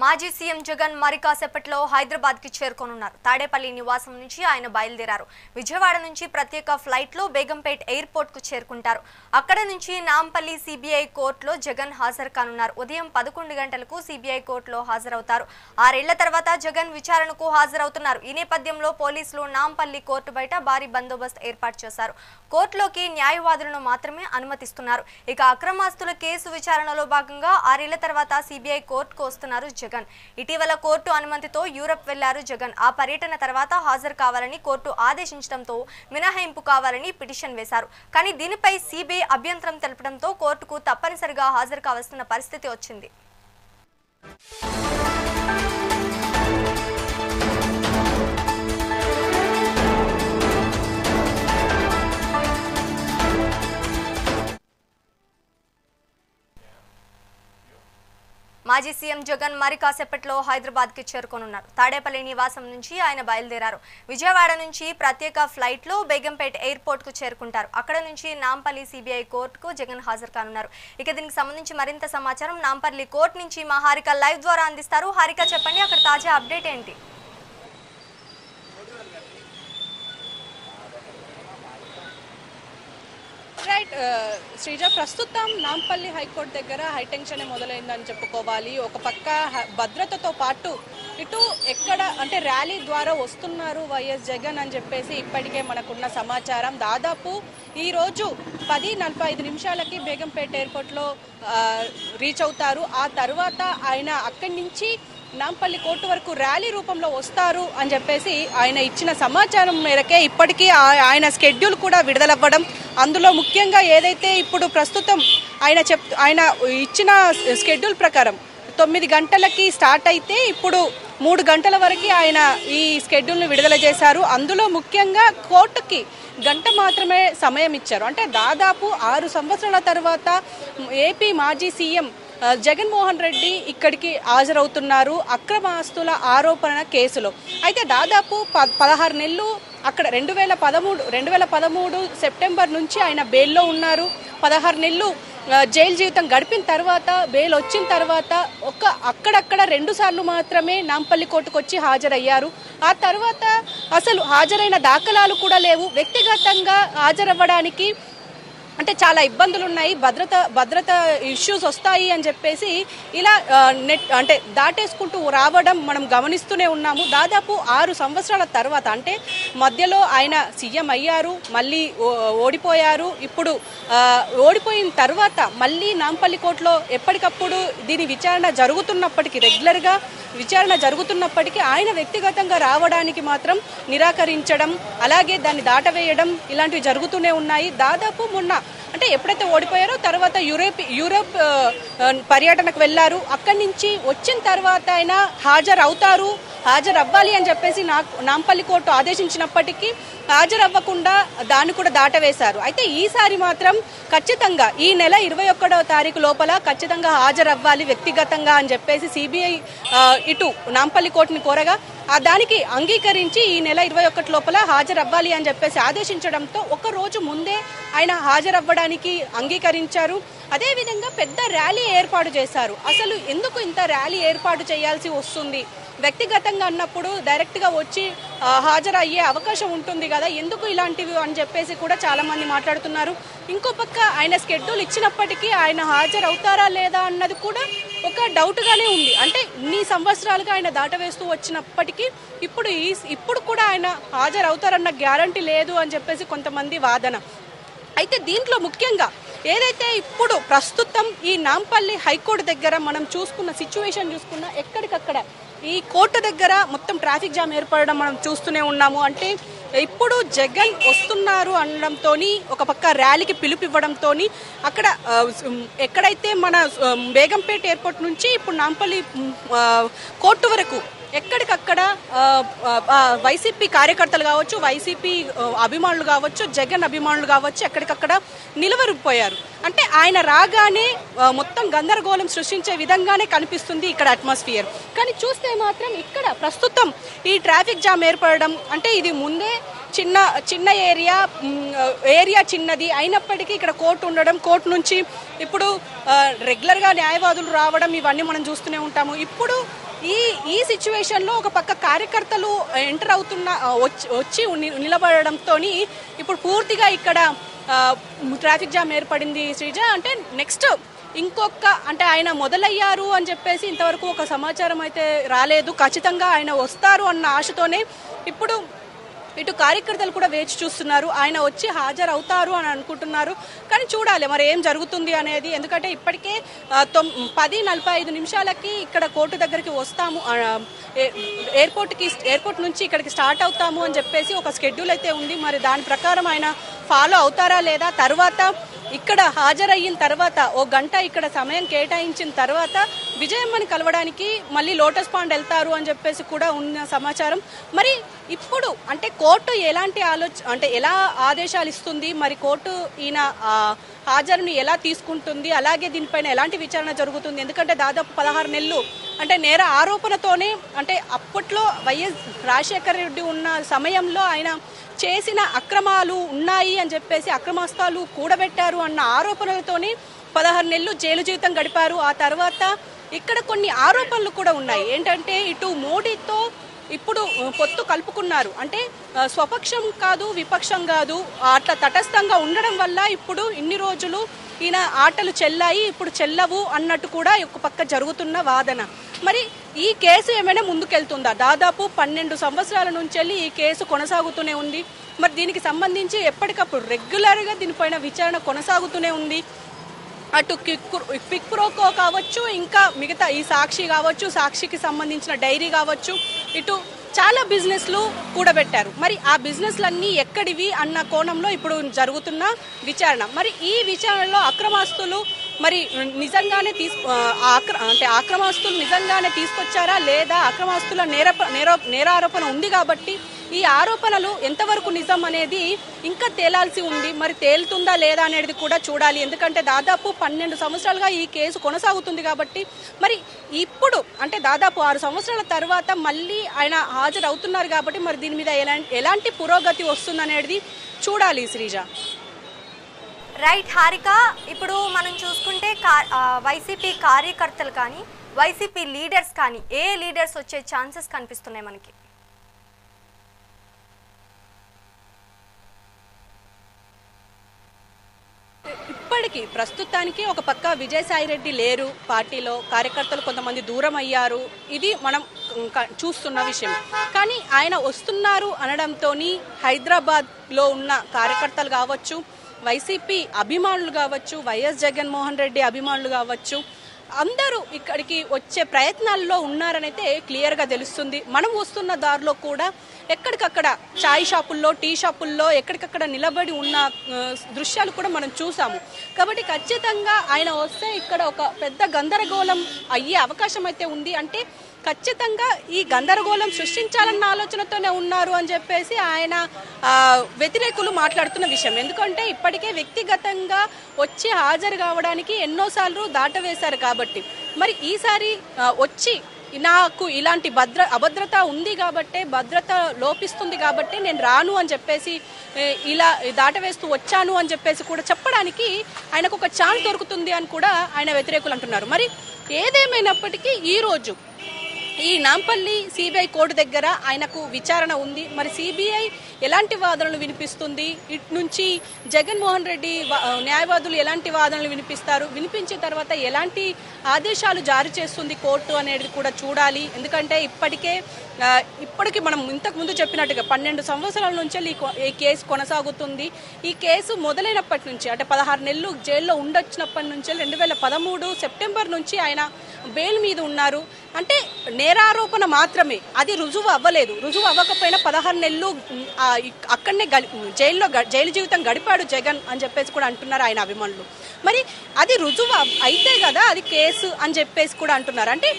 మాజీ సీఎం జగన్ మరి కాసేపట్లో హైదరాబాద్ కి చేరుకోనున్నారు. తాడేపల్లి నివాసం నుంచి ఆయన బయలుదేరారు. విజయవాడ నుంచి ప్రత్యేక ఫ్లైట్ లో బేగంపేట్ ఎయిర్పోర్ట్ కు చేరుకుంటారు. అక్కడ నుంచి నాంపల్లి సిబిఐ కోర్టులో జగన్ హాజరు కానున్నారు. ఉదయం 11 గంటలకు సిబిఐ కోర్టులో హాజరవుతారు. 6 ఏళ్ల తర్వాత జగన్ విచారణకు హాజరవుతున్నారు. ఈ నేపథ్యంలో పోలీసులు నాంపల్లి కోర్టు బయట భారీ బందోబస్తు ఏర్పాటు చేశారు. కోర్టులోకి న్యాయవాదులను మాత్రమే అనుమతిస్తున్నారు. ఇక అక్రమాస్తుల కేసు విచారణలో భాగంగా 6 ఏళ్ల తర్వాత సిబిఐ కోర్టుకు వస్తున్నారు జగన్. ఇటీవల కోర్టు అనుమతితో యూరప్ వెళ్లారు జగన్. ఆ పర్యటన తర్వాత హాజరు కావాలని కోర్టు ఆదేశించడంతో మినహాయింపు కావాలని పిటిషన్ వేశారు. కానీ దీనిపై సిబిఐ అభ్యంతరం తెలపడంతో కోర్టుకు తప్పనిసరిగా హాజరు కావాల్సిన పరిస్థితి వచ్చింది. మాజీ సీఎం జగన్ మరి కాసేపట్లో హైదరాబాద్ కి చేరుకోనున్నారు. తాడేపల్లి నివాసం నుంచి ఆయన బయలుదేరారు. విజయవాడ నుంచి ప్రత్యేక ఫ్లైట్ లో బేగంపేట్ ఎయిర్పోర్ట్ కు చేరుకుంటారు. అక్కడ నుంచి నాంపల్లి సిబిఐ కోర్టుకు జగన్ హాజరు కానున్నారు. ఇక దీనికి సంబంధించి మరింత సమాచారం నాంపల్లి కోర్టు నుంచి మా హారిక లైవ్ ద్వారా అందిస్తారు. హారిక, చెప్పండి, అక్కడ తాజా అప్డేట్ ఏంటి? రైట్ శ్రీజ, ప్రస్తుతం నాంపల్లి హైకోర్టు దగ్గర హైటెన్షన్ మొదలైందని చెప్పుకోవాలి. ఒక పక్క భద్రతతో పాటు ఇటు ఎక్కడ అంటే ర్యాలీ ద్వారా వస్తున్నారు వైఎస్ జగన్ అని చెప్పేసి ఇప్పటికే మనకున్న సమాచారం. దాదాపు ఈరోజు 10:45 బేగంపేట ఎయిర్పోర్ట్లో రీచ్ అవుతారు. ఆ తర్వాత ఆయన అక్కడి నుంచి నాంపల్లి కోర్టు వరకు ర్యాలీ రూపంలో వస్తారు అని చెప్పేసి ఆయన ఇచ్చిన సమాచారం మేరకే ఇప్పటికీ ఆయన స్కెడ్యూల్ కూడా విడుదలవ్వడం, అందులో ముఖ్యంగా ఏదైతే ఇప్పుడు ప్రస్తుతం ఆయన ఇచ్చిన స్కెడ్యూల్ ప్రకారం 9 గంటలకి స్టార్ట్ అయితే ఇప్పుడు 3 గంటల వరకు ఆయన ఈ స్కెడ్యూల్ని విడుదల చేశారు. అందులో ముఖ్యంగా కోర్టుకి గంట మాత్రమే సమయం ఇచ్చారు. అంటే దాదాపు 6 సంవత్సరాల తర్వాత ఏపీ మాజీ సీఎం జగన్మోహన్ రెడ్డి ఇక్కడికి హాజరవుతున్నారు అక్రమ ఆస్తుల ఆరోపణ కేసులో. అయితే దాదాపు 16 నెలలు అక్కడ 2013 సెప్టెంబర్ నుంచి ఆయన బెయిల్లో ఉన్నారు. 16 నెలలు జైలు జీవితం గడిపిన తర్వాత బెయిల్ వచ్చిన తర్వాత అక్కడక్కడ 2 సార్లు మాత్రమే నాంపల్లి కోర్టుకు వచ్చి హాజరయ్యారు. ఆ తర్వాత అసలు హాజరైన దాఖలాలు కూడా లేవు. వ్యక్తిగతంగా హాజరవ్వడానికి అంటే చాలా ఇబ్బందులు ఉన్నాయి, భద్రత ఇష్యూస్ వస్తాయి అని చెప్పేసి ఇలా అంటే దాటేసుకుంటూ రావడం మనం గమనిస్తూనే ఉన్నాము. దాదాపు 6 సంవత్సరాల తర్వాత అంటే మధ్యలో ఆయన సీఎం అయ్యారు, మళ్ళీ ఓడిపోయారు. ఇప్పుడు ఓడిపోయిన తర్వాత మళ్ళీ నాంపల్లి కోర్టులో ఎప్పటికప్పుడు దీని విచారణ జరుగుతున్నప్పటికీ రెగ్యులర్గా విచారణ జరుగుతున్నప్పటికీ ఆయన వ్యక్తిగతంగా రావడానికి మాత్రం నిరాకరించడం, అలాగే దాన్ని దాటవేయడం ఇలాంటివి జరుగుతూనే ఉన్నాయి. దాదాపు మొన్న అంటే ఎప్పుడైతే ఓడిపోయారో తర్వాత యూరప్ పర్యటనకు వెళ్ళారు. అక్కడి నుంచి వచ్చిన తర్వాత ఆయన హాజరవ్వాలి అని చెప్పేసి నాంపల్లి కోర్టు ఆదేశించినప్పటికీ హాజరవ్వకుండా దాన్ని కూడా దాటవేశారు. అయితే ఈసారి మాత్రం ఖచ్చితంగా ఈ నెల 21వ తారీఖు లోపల ఖచ్చితంగా హాజరవ్వాలి వ్యక్తిగతంగా అని చెప్పేసి సిబిఐ ఇటు నాంపల్లి కోర్టుని కోరగా దానికి అంగీకరించి ఈ నెల 21 లోపల హాజరవ్వాలి అని చెప్పేసి ఆదేశించడంతో 1 రోజు ముందే ఆయన హాజరవ్వడానికి అంగీకరించారు. అదేవిధంగా పెద్ద ర్యాలీ ఏర్పాటు చేశారు. అసలు ఎందుకు ఇంత ర్యాలీ ఏర్పాటు చేయాల్సి వస్తుంది? వ్యక్తిగతంగా అన్నప్పుడు డైరెక్ట్గా వచ్చి హాజరయ్యే అవకాశం ఉంటుంది కదా, ఎందుకు ఇలాంటివి అని చెప్పేసి కూడా చాలా మంది మాట్లాడుతున్నారు. ఇంకో పక్క ఆయన స్కెడ్యూల్ ఇచ్చినప్పటికీ ఆయన హాజరవుతారా లేదా అన్నది కూడా ఒక డౌట్గానే ఉంది. అంటే ఇన్ని సంవత్సరాలుగా ఆయన దాటవేస్తూ వచ్చినప్పటికీ ఇప్పుడు కూడా ఆయన హాజరవుతారన్న గ్యారంటీ లేదు అని చెప్పేసి కొంతమంది వాదన. అయితే దీంట్లో ముఖ్యంగా ఏదైతే ఇప్పుడు ప్రస్తుతం ఈ నాంపల్లి హైకోర్టు దగ్గర మనం సిచ్యువేషన్ చూసుకున్నా ఎక్కడికక్కడ ఈ కోర్టు దగ్గర మొత్తం ట్రాఫిక్ జామ్ ఏర్పడడం మనం చూస్తూనే ఉన్నాము. అంటే ఇప్పుడు జగన్ వస్తున్నారు అనడంతో ఒక పక్క ర్యాలీకి పిలుపివ్వడంతో అక్కడ ఎక్కడైతే మన బేగంపేట ఎయిర్పోర్ట్ నుంచి ఇప్పుడు నాంపల్లి కోర్టు వరకు ఎక్కడికక్కడ వైసీపీ కార్యకర్తలు కావచ్చు, వైసీపీ అభిమానులు కావచ్చు, జగన్ అభిమానులు కావచ్చు ఎక్కడికక్కడ నిలవరిపోయారు. అంటే ఆయన రాగానే మొత్తం గందరగోళం సృష్టించే విధంగానే కనిపిస్తుంది ఇక్కడ అట్మాస్ఫియర్. కానీ చూస్తే మాత్రం ఇక్కడ ప్రస్తుతం ఈ ట్రాఫిక్ జామ్ ఏర్పడడం అంటే ఇది ముందే చిన్న ఏరియా చిన్నది అయినప్పటికీ ఇక్కడ కోర్టు ఉండడం, కోర్టు నుంచి ఇప్పుడు రెగ్యులర్గా న్యాయవాదులు రావడం ఇవన్నీ మనం చూస్తూనే ఉంటాము. ఇప్పుడు ఈ ఈ సిచ్యువేషన్లో ఒక పక్క కార్యకర్తలు ఎంటర్ అవుతున్న వచ్చి నిలబడడంతో ఇప్పుడు పూర్తిగా ఇక్కడ ట్రాఫిక్ జామ్ ఏర్పడింది శ్రీజ. అంటే నెక్స్ట్ ఇంకొక అంటే ఆయన మొదలయ్యారు అని చెప్పేసి ఇంతవరకు ఒక సమాచారం అయితే రాలేదు. ఖచ్చితంగా ఆయన వస్తారు అన్న ఆశతోనే ఇప్పుడు ఇటు కార్యకర్తలు కూడా వేచి చూస్తున్నారు. ఆయన వచ్చి హాజరవుతారు అని అనుకుంటున్నారు. కానీ చూడాలి మరి ఏం జరుగుతుంది అనేది. ఎందుకంటే ఇప్పటికే 10:45 ఇక్కడ కోర్టు దగ్గరికి వస్తాము, ఎయిర్పోర్ట్ నుంచి ఇక్కడికి స్టార్ట్ అవుతాము అని చెప్పేసి ఒక షెడ్యూల్ అయితే ఉంది. మరి దాని ప్రకారం ఆయన ఫాలో అవుతారా లేదా, తర్వాత ఇక్కడ హాజరయ్యిన తర్వాత ఓ గంట ఇక్కడ సమయం కేటాయించిన తర్వాత విజయమ్మని కలవడానికి మళ్ళీ లోటస్ పాండ్ వెళ్తారు అని చెప్పేసి కూడా ఉన్న సమాచారం. మరి ఇప్పుడు అంటే కోర్టు ఎలాంటి అంటే ఎలా ఆదేశాలు ఇస్తుంది, మరి కోర్టు ఈయన హాజరుని ఎలా తీసుకుంటుంది, అలాగే దీనిపైన ఎలాంటి విచారణ జరుగుతుంది. ఎందుకంటే దాదాపు 16 నెలలు అంటే నేర ఆరోపణతోనే, అంటే అప్పట్లో వైఎస్ రాజశేఖర రెడ్డి ఉన్న సమయంలో ఆయన చేసిన అక్రమాలు ఉన్నాయి అని చెప్పేసి అక్రమాస్తాలు కూడబెట్టారు అన్న ఆరోపణలతోనే 16 నెలలు జైలు జీవితం గడిపారు. ఆ తర్వాత ఇక్కడ కొన్ని ఆరోపణలు కూడా ఉన్నాయి. ఏంటంటే ఇటు మోడీతో ఇప్పుడు పొత్తు కలుపుకున్నారు. అంటే స్వపక్షం కాదు, విపక్షం కాదు, అట్లా తటస్థంగా ఉండడం వల్ల ఇప్పుడు ఇన్ని రోజులు ఈయన ఆటలు చెల్లాయి, ఇప్పుడు చెల్లవు అన్నట్టు కూడా ఒక పక్క జరుగుతున్న వాదన. మరి ఈ కేసు ఏమైనా ముందుకెళ్తుందా? దాదాపు 12 సంవత్సరాల నుంచి వెళ్ళి ఈ కేసు కొనసాగుతూనే ఉంది. మరి దీనికి సంబంధించి ఎప్పటికప్పుడు రెగ్యులర్గా దీనిపైన విచారణ కొనసాగుతూనే ఉంది. అటు క్విక్ ప్రోకో కావచ్చు, ఇంకా మిగతా ఈ సాక్షి కావచ్చు, సాక్షికి సంబంధించిన డైరీ కావచ్చు, ఇటు చాలా బిజినెస్లు కూడబెట్టారు. మరి ఆ బిజినెస్లన్నీ ఎక్కడివి అన్న కోణంలో ఇప్పుడు జరుగుతున్న విచారణ. మరి ఈ విచారణలో అక్రమాస్తులు మరి నిజంగానే అంటే అక్రమాస్తులు నిజంగానే తీసుకొచ్చారా లేదా, అక్రమాస్తుల నేరారోపణ ఉంది కాబట్టి ఈ ఆరోపణలు ఎంతవరకు నిజం అనేది ఇంకా తేలాల్సి ఉంది. మరి తేలుతుందా లేదా అనేది కూడా చూడాలి. ఎందుకంటే దాదాపు 12 సంవత్సరాలుగా ఈ కేసు కొనసాగుతుంది కాబట్టి మరి ఇప్పుడు అంటే దాదాపు 6 సంవత్సరాల తర్వాత మళ్ళీ ఆయన హాజరవుతున్నారు కాబట్టి మరి దీని మీద ఎలాంటి పురోగతి వస్తుందనేది చూడాలి శ్రీజ. రైట్ హారిక, ఇప్పుడు మనం చూసుకుంటే వైసీపీ కార్యకర్తలు కానీ వైసీపీ లీడర్స్ కానీ ఏ లీడర్స్ వచ్చే ఛాన్సెస్ కనిపిస్తున్నాయి మనకి? ఇప్పటికీ ప్రస్తుతానికి ఒక పక్క విజయసాయిరెడ్డి లేరు పార్టీలో, కార్యకర్తలు కొంతమంది దూరం అయ్యారు, ఇది మనం చూస్తున్న విషయం. కానీ ఆయన వస్తున్నారు అనడంతో హైదరాబాద్లో ఉన్న కార్యకర్తలు కావచ్చు, వైసీపీ అభిమానులు కావచ్చు, వైఎస్ జగన్మోహన్ రెడ్డి అభిమానులు కావచ్చు, అందరూ ఇక్కడికి వచ్చే ప్రయత్నాల్లో ఉన్నారనైతే క్లియర్గా తెలుస్తుంది. మనం వస్తున్న దారిలో కూడా ఎక్కడికక్కడ చాయ్ షాపుల్లో, టీ షాపుల్లో ఎక్కడికక్కడ నిలబడి ఉన్న దృశ్యాలు కూడా మనం చూసాము. కాబట్టి ఖచ్చితంగా ఆయన వస్తే ఇక్కడ ఒక పెద్ద గందరగోళం అయ్యే అవకాశం అయితే ఉంది. అంటే ఖచ్చితంగా ఈ గందరగోళం సృష్టించాలన్న ఆలోచనతోనే ఉన్నారు అని చెప్పేసి ఆయన వ్యతిరేకులు మాట్లాడుతున్న విషయం. ఎందుకంటే ఇప్పటికే వ్యక్తిగతంగా వచ్చి హాజరు కావడానికి ఎన్నోసార్లు దాటవేశారు కాబట్టి మరి ఈసారి వచ్చి నాకు ఇలాంటి అభద్రత ఉంది కాబట్టి, భద్రత లోపిస్తుంది కాబట్టి నేను రాను అని చెప్పేసి ఇలా దాటవేస్తూ వచ్చాను అని చెప్పేసి కూడా చెప్పడానికి ఆయనకు ఒక ఛాన్స్ దొరుకుతుంది అని కూడా ఆయన వ్యతిరేకులు అంటున్నారు. మరి ఏదేమైనప్పటికీ ఈరోజు ఈ నాంపల్లి సిబిఐ కోర్టు దగ్గర ఆయనకు విచారణ ఉంది. మరి సిబిఐ ఎలాంటి వాదనలు వినిపిస్తుంది, ఇటు నుంచి జగన్మోహన్ రెడ్డి న్యాయవాదులు ఎలాంటి వాదనలు వినిపిస్తారు, వినిపించిన తర్వాత ఎలాంటి ఆదేశాలు జారీ చేస్తుంది కోర్టు అనేది కూడా చూడాలి. ఎందుకంటే ఇప్పటికీ మనం ఇంతకుముందు చెప్పినట్టుగా 12 సంవత్సరాల నుంచి ఈ కేసు కొనసాగుతుంది. ఈ కేసు మొదలైనప్పటి నుంచి అంటే 16 నెలలు జైల్లో ఉండొచ్చినప్పటి నుంచి 2013 సెప్టెంబర్ నుంచి ఆయన బెయిల్ మీద ఉన్నారు. అంటే నేరారోపణ మాత్రమే, అది రుజువు అవ్వలేదు. రుజువు అవ్వకపోయినా 16 నెలలు అక్కడనే జైలు జీవితం గడిపాడు జగన్ అని చెప్పేసి కూడా అంటున్నారు ఆయన అభిమానులు. మరి అది రుజువు అయితే కదా అది కేసు అని చెప్పేసి కూడా అంటున్నారు. అంటే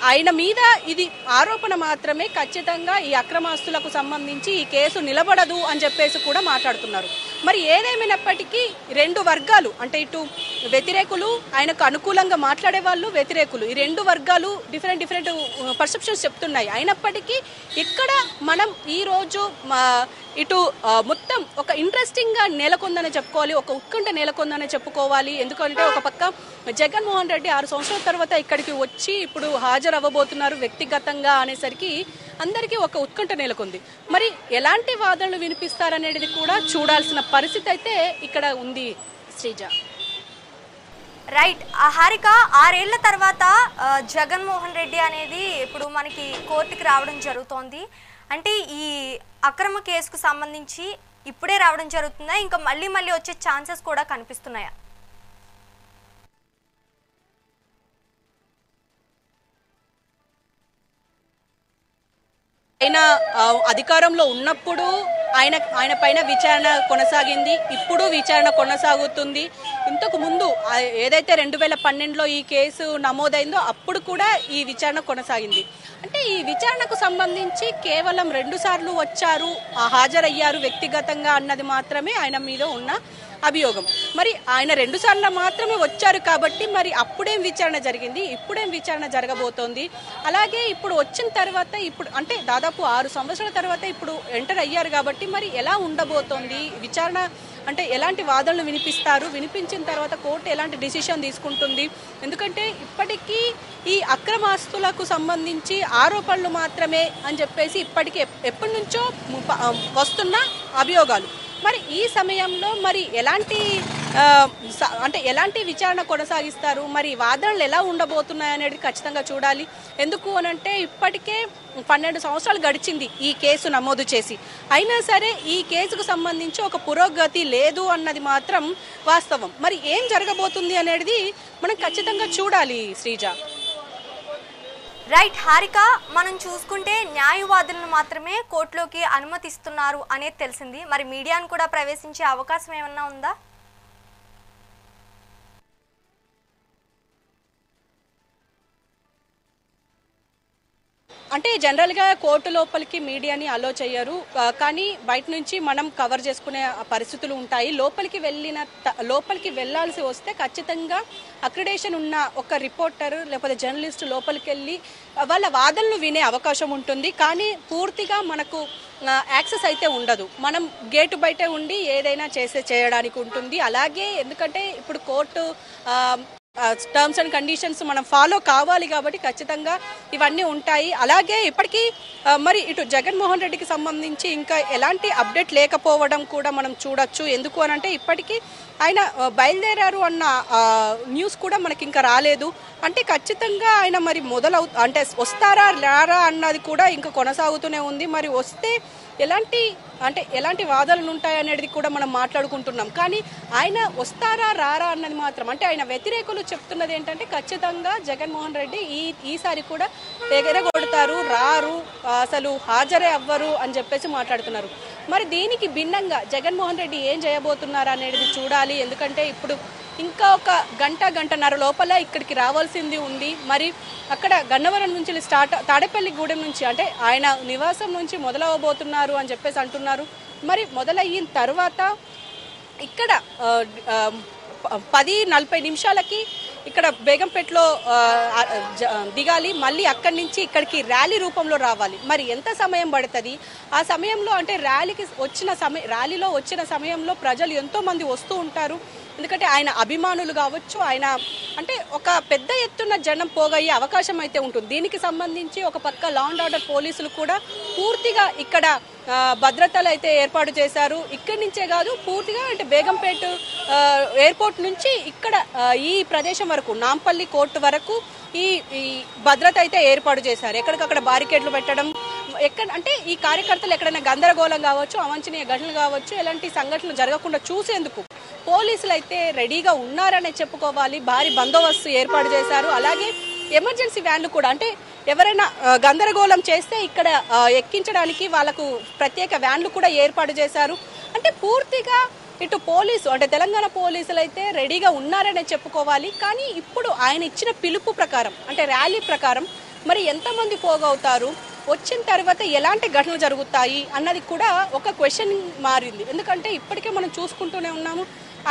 ఆయన మీద ఇది ఆరోపణ మాత్రమే, ఖచ్చితంగా ఈ అక్రమాస్తులకు సంబంధించి ఈ కేసు నిలబడదు అని చెప్పేసి కూడా మాట్లాడుతున్నారు. మరి ఏదేమైనప్పటికీ రెండు వర్గాలు అంటే ఇటు వ్యతిరేకులు, ఆయనకు అనుకూలంగా మాట్లాడే వాళ్ళు, వ్యతిరేకులు, ఈ రెండు వర్గాలు డిఫరెంట్ పర్సెప్షన్స్ చెప్తున్నాయి. అయినప్పటికీ ఇక్కడ మనం ఈరోజు ఇటు మొత్తం ఒక ఇంట్రెస్టింగ్గా నెలకొందని చెప్పుకోవాలి, ఒక ఉత్కంఠ నెలకొందని చెప్పుకోవాలి. ఎందుకంటే ఒక పక్క జగన్మోహన్ రెడ్డి 6 సంవత్సరాల తర్వాత ఇక్కడికి వచ్చి ఇప్పుడు హాజరు అవ్వబోతున్నారు వ్యక్తిగతంగా అనేసరికి అందరికీ ఒక ఉత్కంఠ నెలకొంది. మరి ఎలాంటి వాదనలు వినిపిస్తారనేది కూడా చూడాల్సిన పరిస్థితి అయితే ఇక్కడ ఉంది శ్రీజ. రైట్. హారిక, 6 ఏళ్ల తర్వాత జగన్మోహన్ రెడ్డి అనేది ఇప్పుడు మనకి కోర్టుకి రావడం జరుగుతోంది. అంటే ఈ అక్రమ కేసుకు సంబంధించి ఇప్పుడే రావడం జరుగుతుందా, ఇంకా మళ్ళీ మళ్ళీ వచ్చే ఛాన్సెస్ కూడా కనిపిస్తున్నాయా? ఆయన అధికారంలో ఉన్నప్పుడు ఆయన పైన విచారణ కొనసాగింది, ఇప్పుడు విచారణ కొనసాగుతుంది. ఇంతకు ముందు ఏదైతే 2012లో ఈ కేసు నమోదైందో అప్పుడు కూడా ఈ విచారణ కొనసాగింది. అంటే ఈ విచారణకు సంబంధించి కేవలం 2 సార్లు వచ్చారు, హాజరయ్యారు వ్యక్తిగతంగా అన్నది మాత్రమే ఆయన మీద ఉన్న అభియోగం. మరి ఆయన 2 సార్లు మాత్రమే వచ్చారు కాబట్టి మరి అప్పుడేం విచారణ జరిగింది, ఇప్పుడేం విచారణ జరగబోతోంది. అలాగే ఇప్పుడు వచ్చిన తర్వాత ఇప్పుడు అంటే దాదాపు 6 సంవత్సరాల తర్వాత ఇప్పుడు ఎంటర్ అయ్యారు కాబట్టి మరి ఎలా ఉండబోతోంది విచారణ, అంటే ఎలాంటి వాదనలు వినిపిస్తారు, వినిపించిన తర్వాత కోర్టు ఎలాంటి డిసిషన్ తీసుకుంటుంది. ఎందుకంటే ఇప్పటికీ ఈ అక్రమాస్తులకు సంబంధించి ఆరోపణలు మాత్రమే అని చెప్పేసి ఇప్పటికీ ఎప్పటి నుంచో వస్తున్న అభియోగాలు. మరి ఈ సమయంలో మరి ఎలాంటి విచారణ కొనసాగిస్తారు, మరి వాదనలు ఎలా ఉండబోతున్నాయి అనేది ఖచ్చితంగా చూడాలి. ఎందుకు అనంటే ఇప్పటికే 12 సంవత్సరాలు గడిచింది ఈ కేసు నమోదు చేసి, అయినా సరే ఈ కేసుకు సంబంధించి ఒక పురోగతి లేదు అన్నది మాత్రం వాస్తవం. మరి ఏం జరగబోతుంది అనేది మనం ఖచ్చితంగా చూడాలి శ్రీజ. రైట్ హారిక, మనం చూసుకుంటే న్యాయవాదులను మాత్రమే కోర్టులోకి అనుమతిస్తున్నారు అనేది తెలిసింది. మరి మీడియాను కూడా ప్రవేశించే అవకాశం ఏమన్నా ఉందా? అంటే జనరల్గా కోర్టు లోపలికి మీడియాని అలో చేయరు, కానీ బయట నుంచి మనం కవర్ చేసుకునే పరిస్థితులు ఉంటాయి. లోపలికి వెళ్ళాల్సి వస్తే ఖచ్చితంగా అక్రిడేషన్ ఉన్న ఒక రిపోర్టర్ లేకపోతే జర్నలిస్ట్ లోపలికి వెళ్ళి వాళ్ళ వాదనలు వినే అవకాశం ఉంటుంది. కానీ పూర్తిగా మనకు యాక్సెస్ అయితే ఉండదు. మనం గేటు బయట ఉండి ఏదైనా చేయడానికి ఉంటుంది. అలాగే ఎందుకంటే ఇప్పుడు కోర్టు టర్మ్స్ అండ్ కండిషన్స్ మనం ఫాలో కావాలి కాబట్టి ఖచ్చితంగా ఇవన్నీ ఉంటాయి. అలాగే ఇప్పటికీ మరి ఇటు జగన్మోహన్ రెడ్డికి సంబంధించి ఇంకా ఎలాంటి అప్డేట్ లేకపోవడం కూడా మనం చూడొచ్చు. ఎందుకు అనంటే ఇప్పటికీ ఆయన బయలుదేరారు అన్న న్యూస్ కూడా మనకి ఇంకా రాలేదు. అంటే ఖచ్చితంగా ఆయన మరి అంటే వస్తారా రారా అన్నది కూడా ఇంకా కొనసాగుతూనే ఉంది. మరి వస్తే ఎలాంటి వాదనలు ఉంటాయనేది కూడా మనం మాట్లాడుకుంటున్నాం. కానీ ఆయన వస్తారా రారా అన్నది మాత్రం, అంటే ఆయన వ్యతిరేకులు చెప్తున్నది ఏంటంటే ఖచ్చితంగా జగన్మోహన్ రెడ్డి ఈసారి కూడా ఎగరగొడతారు, రారు, అసలు హాజరే అవ్వరు అని చెప్పేసి మాట్లాడుతున్నారు. మరి దీనికి భిన్నంగా జగన్మోహన్ రెడ్డి ఏం చేయబోతున్నారు అనేది చూడాలి. ఎందుకంటే ఇప్పుడు ఇంకా ఒక గంటన్నర లోపల ఇక్కడికి రావాల్సింది ఉంది. మరి అక్కడ గన్నవరం నుంచి తాడేపల్లిగూడెం నుంచి అంటే ఆయన నివాసం నుంచి మొదలవబోతున్నారు అని చెప్పేసి అంటున్నారు. మరి మొదలయ్యిన తర్వాత ఇక్కడ 10:40 నిమిషాలకి ఇక్కడ బేగంపేటలో దిగాలి, మళ్ళీ అక్కడి నుంచి ఇక్కడికి ర్యాలీ రూపంలో రావాలి. మరి ఎంత సమయం పడుతుంది? ఆ సమయంలో అంటే ర్యాలీలో వచ్చిన సమయంలో ప్రజలు ఎంతో మంది వస్తూ ఉంటారు. ఎందుకంటే ఆయన అభిమానులు కావచ్చు, ఆయన అంటే ఒక పెద్ద ఎత్తున జనం పోగయ్యే అవకాశం అయితే ఉంటుంది. దీనికి సంబంధించి ఒక పక్క లా అండ్ ఆర్డర్ పోలీసులు కూడా పూర్తిగా ఇక్కడ భద్రతలు అయితే ఏర్పాటు చేశారు. ఇక్కడి నుంచే కాదు, పూర్తిగా అంటే బేగంపేట ఎయిర్పోర్ట్ నుంచి ఇక్కడ ఈ ప్రదేశం వరకు నాంపల్లి కోర్టు వరకు ఈ భద్రత అయితే ఏర్పాటు చేశారు. ఎక్కడికక్కడ బారికేడ్లు పెట్టడం, అంటే ఈ కార్యకర్తలు ఎక్కడైనా గందరగోళం కావచ్చు, అవాంఛనీయ ఘటనలు కావచ్చు, ఎలాంటి సంఘటనలు జరగకుండా చూసేందుకు పోలీసులు అయితే రెడీగా ఉన్నారనే చెప్పుకోవాలి. భారీ బందోబస్తు ఏర్పాటు చేశారు. అలాగే ఎమర్జెన్సీ వ్యాన్లు కూడా, అంటే ఎవరైనా గందరగోళం చేస్తే ఇక్కడ ఎక్కించడానికి వాళ్ళకు ప్రత్యేక వ్యాన్లు కూడా ఏర్పాటు చేశారు. అంటే పూర్తిగా ఇటు పోలీసు అంటే తెలంగాణ పోలీసులు అయితే రెడీగా ఉన్నారనే చెప్పుకోవాలి. కానీ ఇప్పుడు ఆయన ఇచ్చిన పిలుపు ప్రకారం అంటే ర్యాలీ ప్రకారం మరి ఎంతమంది పోగవుతారు, వచ్చిన తర్వాత ఎలాంటి ఘటనలు జరుగుతాయి అన్నది కూడా ఒక క్వశ్చన్ మారింది. ఎందుకంటే ఇప్పటికే మనం చూసుకుంటూనే ఉన్నాము,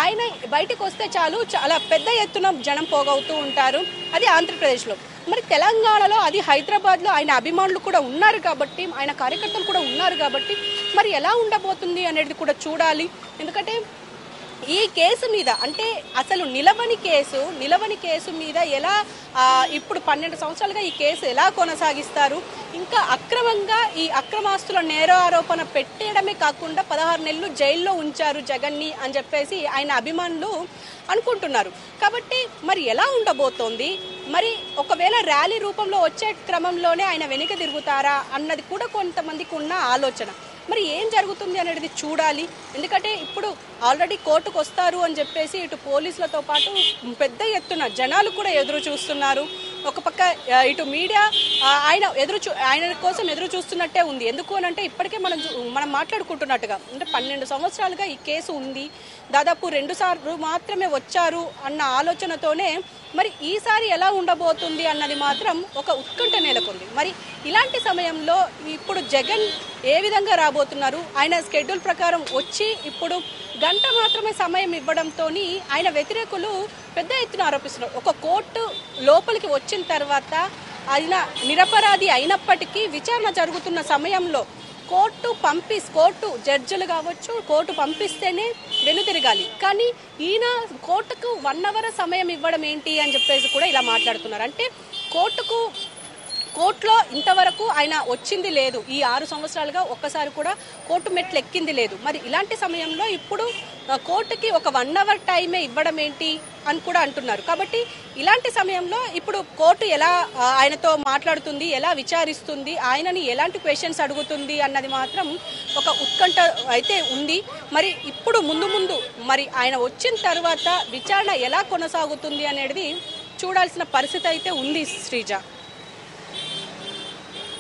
ఆయన బయటకు వస్తే చాలు చాలా పెద్ద ఎత్తున జనం పోగవుతూ ఉంటారు. అది ఆంధ్రప్రదేశ్లో. మరి తెలంగాణలో అది హైదరాబాద్లో ఆయన అభిమానులు కూడా ఉన్నారు కాబట్టి, ఆయన కార్యకర్తలు కూడా ఉన్నారు కాబట్టి మరి ఎలా ఉండబోతుంది అనేది కూడా చూడాలి. ఎందుకంటే ఈ కేసు మీద అంటే అసలు నిలవని కేసు మీద ఎలా ఇప్పుడు 12 సంవత్సరాలుగా ఈ కేసు ఎలా కొనసాగిస్తారు, ఇంకా అక్రమంగా ఈ అక్రమాస్తుల నేర ఆరోపణ పెట్టేయడమే కాకుండా 16 నెలలు జైల్లో ఉంచారు జగన్ని అని చెప్పేసి ఆయన అభిమానులు అనుకుంటున్నారు. కాబట్టి మరి ఎలా ఉండబోతోంది, మరి ఒకవేళ ర్యాలీ రూపంలో వచ్చే క్రమంలోనే ఆయన వెనుక తిరుగుతారా అన్నది కూడా కొంతమందికి ఉన్న ఆలోచన. మరి ఏం జరుగుతుంది అనేది చూడాలి. ఎందుకంటే ఇప్పుడు ఆల్రెడీ కోర్టుకు వస్తారు అని చెప్పేసి ఇటు పోలీసులతో పాటు పెద్ద ఎత్తున జనాలు కూడా ఎదురు చూస్తున్నారు. ఒక పక్క ఇటు మీడియా ఆయన కోసం ఎదురు చూస్తున్నట్టే ఉంది. ఎందుకు అని అంటే ఇప్పటికే మనం మాట్లాడుకుంటున్నట్టుగా అంటే 12 సంవత్సరాలుగా ఈ కేసు ఉంది, దాదాపు 2 సార్లు మాత్రమే వచ్చారు అన్న ఆలోచనతోనే మరి ఈసారి ఎలా ఉండబోతుంది అన్నది మాత్రం ఒక ఉత్కంఠ నెలకొంది. మరి ఇలాంటి సమయంలో ఇప్పుడు జగన్ ఏ విధంగా రాబోతున్నారు, ఆయన షెడ్యూల్ ప్రకారం వచ్చి ఇప్పుడు గంట మాత్రమే సమయం ఇవ్వడంతో ఆయన వ్యతిరేకులు పెద్ద ఎత్తున ఆరోపిస్తున్నారు. ఒక కోర్టు లోపలికి వచ్చిన తర్వాత ఆయన నిరపరాధి అయినప్పటికీ విచారణ జరుగుతున్న సమయంలో కోర్టు జడ్జిలు కావచ్చు, కోర్టు పంపిస్తేనే వెనుతిరగాలి. కానీ ఈయన కోర్టుకు 1 అవర్ సమయం ఇవ్వడం ఏంటి అని చెప్పేసి కూడా ఇలా మాట్లాడుతున్నారు. అంటే కోర్టులో ఇంతవరకు ఆయన వచ్చింది లేదు. ఈ 6 సంవత్సరాలుగా ఒక్కసారి కూడా కోర్టు మెట్లు ఎక్కింది లేదు. మరి ఇలాంటి సమయంలో ఇప్పుడు కోర్టుకి ఒక 1 అవర్ టైమే ఇవ్వడం ఏంటి అని కూడా అంటున్నారు. కాబట్టి ఇలాంటి సమయంలో ఇప్పుడు కోర్టు ఎలా ఆయనతో మాట్లాడుతుంది, ఎలా విచారిస్తుంది, ఆయనని ఎలాంటి క్వశ్చన్స్ అడుగుతుంది అన్నది మాత్రం ఒక ఉత్కంఠ అయితే ఉంది. మరి ఇప్పుడు ముందు మరి ఆయన వచ్చిన తర్వాత విచారణ ఎలా కొనసాగుతుంది అనేది చూడాల్సిన పరిస్థితి అయితే ఉంది. Sreeja,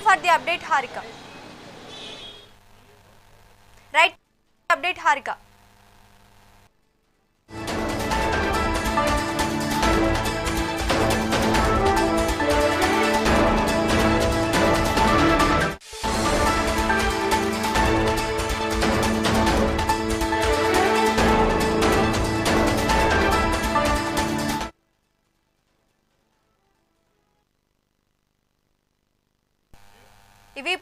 for the update Harika. Right, update Harika. ఇవి